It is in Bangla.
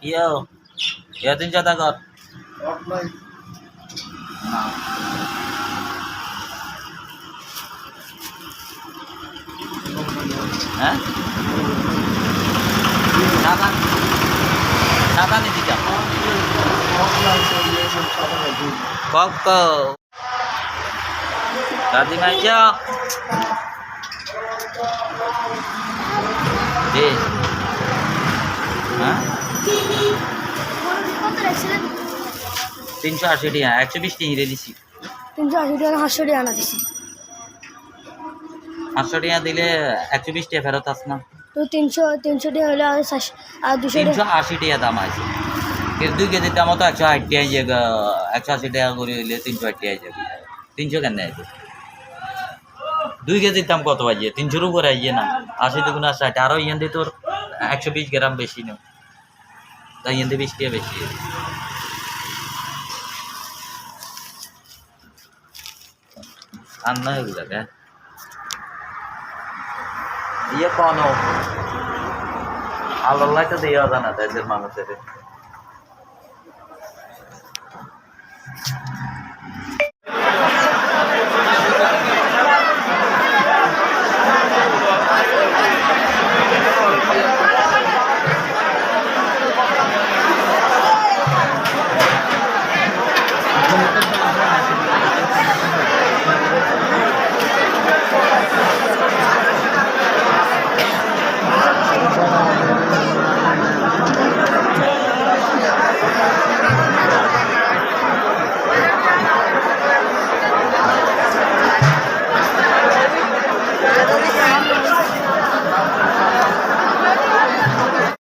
ইয়ো ইয়া 300 টাকা হ্যাঁ টাকা টাকা নি দিকা কক দাদি মাইজা দে হ্যাঁ 380 টাকা 120 টাকা হিরে দিছি 380 টাকা 500 টাকা না দিছি 500 টাকা দিলে 120 টাকা ফেরত আস না তো 300 টাকা হলে আর 200 টাকা 380 টাকা দাম আছে এর 2 কেজির দাম তো 160 টাকা জায়গা 180 টাকা করে হইলে 360 টাকা যাবে 300 কেন আছে 2 কেজির দাম কত বাজে 300 এর উপরে আইয়ে না 80 দুগুণা 60 আরো ইয়ান দিয়ে তোর 120 গ্রাম বেশি না তাই ইয়ান দিয়ে 20 টাকা বেশি আন্না এগুলা কে ইয়ে কোন আল্লাহ তো দেয়া জানা দেশের মানুষের